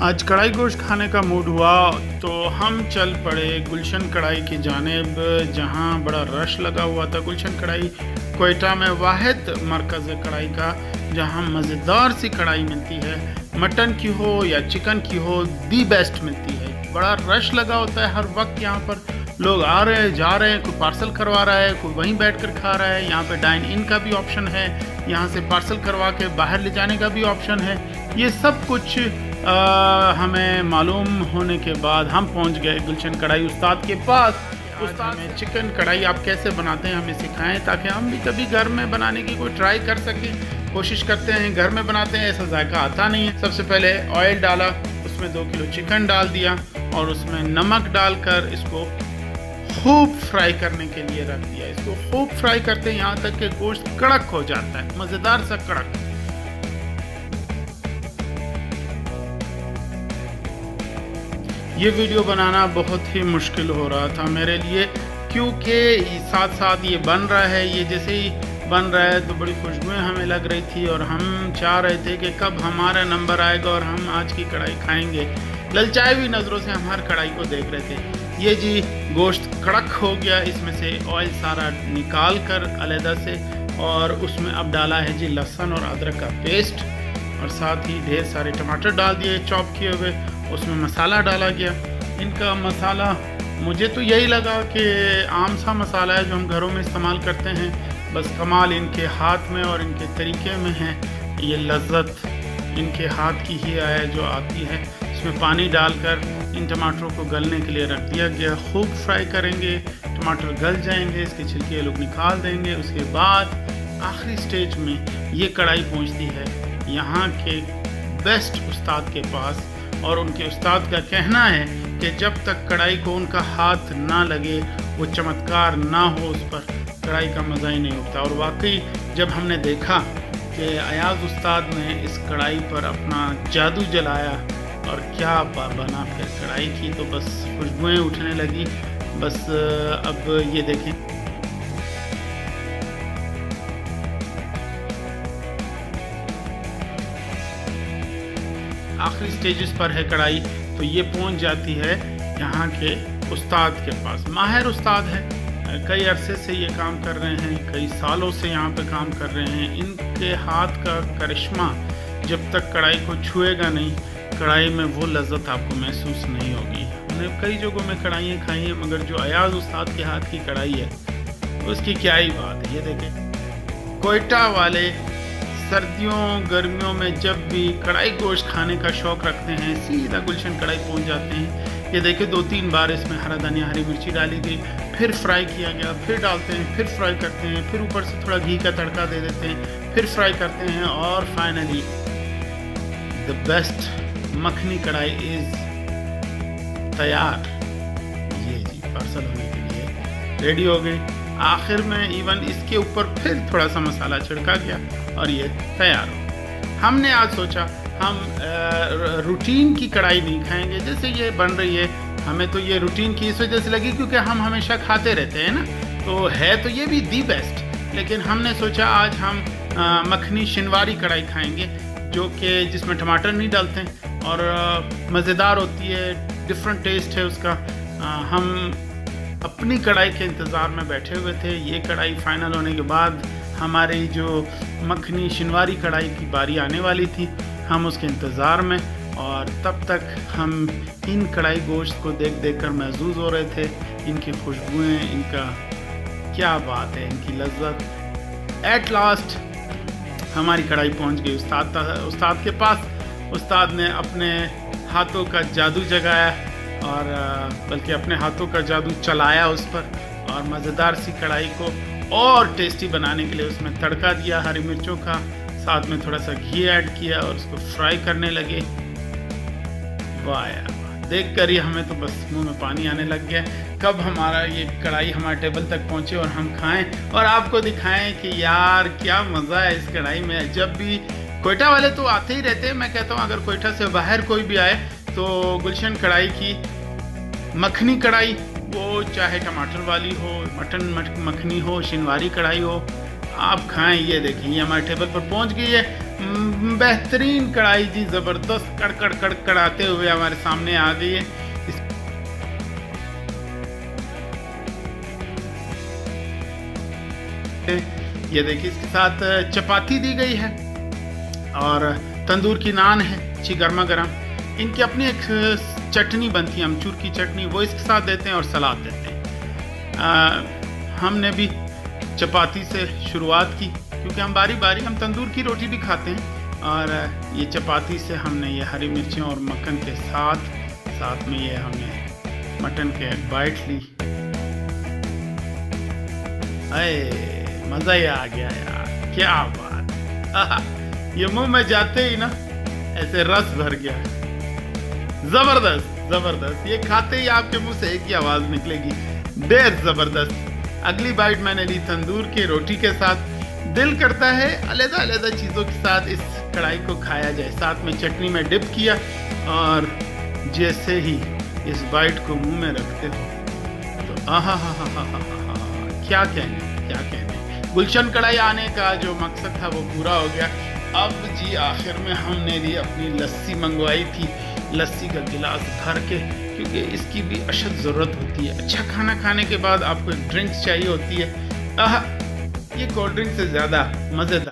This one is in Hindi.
आज कढ़ाई गोश्त खाने का मूड हुआ तो हम चल पड़े गुलशन कढ़ाई की जानिब, जहां बड़ा रश लगा हुआ था। गुलशन कढ़ाई कोयटा में वाहिद मरकज़ है कढ़ाई का जहां मज़ेदार सी कढ़ाई मिलती है। मटन की हो या चिकन की हो, दी बेस्ट मिलती है। बड़ा रश लगा होता है हर वक्त। यहाँ पर लोग आ रहे हैं, जा रहे हैं, कोई पार्सल करवा रहा है, कोई वहीं बैठकर खा रहा है। यहाँ पे डाइन इन का भी ऑप्शन है, यहाँ से पार्सल करवा के बाहर ले जाने का भी ऑप्शन है। ये सब कुछ हमें मालूम होने के बाद हम पहुंच गए गुलशन कढ़ाई उस्ताद के पास। उस्ताद हमें चिकन कढ़ाई आप कैसे बनाते हैं हमें सिखाएं, ताकि हम भी कभी घर में बनाने की कोई ट्राई कर सकें। कोशिश करते हैं, घर में बनाते हैं, ऐसा जायका आता नहीं है। सबसे पहले ऑयल डाला, उसमें 2 किलो चिकन डाल दिया और उसमें नमक डालकर इसको खूब फ्राई करने के लिए रख दिया। इसको खूब फ्राई करते हैं यहाँ तक कि गोश्त कड़क हो जाता है, मज़ेदार सा कड़क। ये वीडियो बनाना बहुत ही मुश्किल हो रहा था मेरे लिए, क्योंकि साथ साथ ये बन रहा है। ये जैसे ही बन रहा है तो बड़ी खुशबुएं हमें लग रही थी और हम चाह रहे थे कि कब हमारा नंबर आएगा और हम आज की कढ़ाई खाएंगे। ललचाई हुई नज़रों से हम हर कढ़ाई को देख रहे थे। ये जी गोश्त कड़क हो गया, इसमें से ऑयल सारा निकाल कर अलहदा से, और उसमें अब डाला है जी लहसुन और अदरक का पेस्ट, और साथ ही ढेर सारे टमाटर डाल दिए चॉप किए हुए। उसमें मसाला डाला गया। इनका मसाला मुझे तो यही लगा कि आम सा मसाला है जो हम घरों में इस्तेमाल करते हैं, बस कमाल इनके हाथ में और इनके तरीके में है। ये लज्जत इनके हाथ की ही है जो आती है। इसमें पानी डालकर इन टमाटरों को गलने के लिए रख दिया गया। खूब फ्राई करेंगे, टमाटर गल जाएंगे, इसके छिलके लोग निकाल देंगे। उसके बाद आखिरी स्टेज में ये कढ़ाई पहुंचती है यहाँ के बेस्ट उस्ताद के पास, और उनके उस्ताद का कहना है कि जब तक कढ़ाई को उनका हाथ ना लगे, वो चमत्कार ना हो उस पर, कढ़ाई का मज़ा ही नहीं होता। और वाकई जब हमने देखा कि अयाज उस्ताद ने इस कढ़ाई पर अपना जादू जलाया और क्या बना फिर कढ़ाई की, तो बस खुशबुएं उठने लगी। बस अब ये देखें, आखिरी स्टेजेस पर है कढ़ाई, तो ये पहुंच जाती है यहाँ के उस्ताद के पास। माहिर उस्ताद है, कई अरसे से ये काम कर रहे हैं, कई सालों से यहाँ पे काम कर रहे हैं। इनके हाथ का करिश्मा जब तक कढ़ाई को छुएगा नहीं, कढ़ाई में वो लज्जत आपको महसूस नहीं होगी। हमने कई जगहों में कढ़ाइयाँ खाई हैं, मगर जो अयाज उस्ताद के हाथ की कढ़ाई है उसकी क्या ही बात है। ये देखें, कोयटा वाले सर्दियों गर्मियों में जब भी कढ़ाई गोश्त खाने का शौक़ रखते हैं, सीधा गुलशन कढ़ाई पहुंच जाते हैं। ये देखिए 2-3 बार इसमें हरा धनिया, हरी मिर्ची डाली गई, फिर फ्राई किया गया, फिर डालते हैं, फिर फ्राई करते हैं, फिर ऊपर से थोड़ा घी का तड़का दे देते हैं, फिर फ्राई करते हैं, और फाइनली द बेस्ट मखनी कढ़ाई इज़ तैयार। ये जी पार्सल होने के लिए रेडी हो गई। आखिर में इवन इसके ऊपर फिर थोड़ा सा मसाला छिड़का गया और ये तैयार हो। हमने आज सोचा हम रूटीन की कढ़ाई नहीं खाएंगे जैसे ये बन रही है। हमें तो ये रूटीन की इस वजह से लगी क्योंकि हम हमेशा खाते रहते हैं ना, तो है तो ये भी दी बेस्ट। लेकिन हमने सोचा आज हम मखनी शिनवारी कढ़ाई खाएंगे, जो कि जिसमें टमाटर नहीं डालते और मज़ेदार होती है, डिफरेंट टेस्ट है उसका। हम अपनी कढ़ाई के इंतज़ार में बैठे हुए थे। ये कढ़ाई फाइनल होने के बाद हमारी जो मखनी शिनवारी कढ़ाई की बारी आने वाली थी, हम उसके इंतज़ार में, और तब तक हम इन कढ़ाई गोश्त को देख देख कर महसूस हो रहे थे। इनकी खुशबुएं, इनका क्या बात है, इनकी लज्जत। एट लास्ट हमारी कढ़ाई पहुंच गई उस्ताद के पास। उस्ताद ने अपने हाथों का जादू जगाया, और बल्कि अपने हाथों का जादू चलाया उस पर, और मज़ेदार सी कढ़ाई को और टेस्टी बनाने के लिए उसमें तड़का दिया हरी मिर्चों का, साथ में थोड़ा सा घी ऐड किया और उसको फ्राई करने लगे। वाह यार, देख कर ही हमें तो बस मुंह में पानी आने लग गया। कब हमारा ये कढ़ाई हमारे टेबल तक पहुंचे और हम खाएं और आपको दिखाएं कि यार क्या मज़ा है इस कढ़ाई में। जब भी कोयटा वाले तो आते ही रहते हैं, मैं कहता हूँ अगर कोयटा से बाहर कोई भी आए तो गुलशन कढ़ाई की मखनी कढ़ाई, वो चाहे टमाटर वाली हो, मटन मखनी हो, शिनवारी कढ़ाई हो, आप खाएं। ये देखिए ये हमारे टेबल पर पहुंच गई है। बेहतरीन कढ़ाई जी, ज़बरदस्त कड़कड़ कड़कड़ाते हुए हमारे सामने आ गई है। ये देखिए, इसके साथ चपाती दी गई है और तंदूर की नान है अच्छी गर्मा गर्म। इनकी अपनी एक चटनी बनती है, अमचूर की चटनी, वो इसके साथ देते हैं और सलाद देते हैं। हमने भी चपाती से शुरुआत की क्योंकि हम बारी बारी हम तंदूर की रोटी भी खाते हैं, और ये चपाती से हमने ये हरी मिर्चें और मक्खन के साथ में ये हमने मटन के एक बाइट ली। अरे मज़ा ही आ गया यार, क्या बात। ये मुंह में जाते ही ना ऐसे रस भर गया, जबरदस्त। ये खाते ही आपके मुंह से एक ही आवाज निकलेगी, डेढ़ जबरदस्त। अगली बाइट मैंने ली तंदूर की रोटी के साथ। दिल करता है अलग-अलग चीज़ों के साथ इस कढ़ाई को खाया जाए। साथ में चटनी में डिप किया और जैसे ही इस बाइट को मुंह में रखते हो तो आहा क्या कहने। गुलशन कढ़ाई आने का जो मकसद था वो पूरा हो गया। अब जी आखिर में हमने भी अपनी लस्सी मंगवाई थी, लस्सी का गिलास भर के, क्योंकि इसकी भी अशद ज़रूरत होती है। अच्छा खाना खाने के बाद आपको एक ड्रिंक्स चाहिए होती है। ये कोल्ड ड्रिंक से ज़्यादा मज़ेदार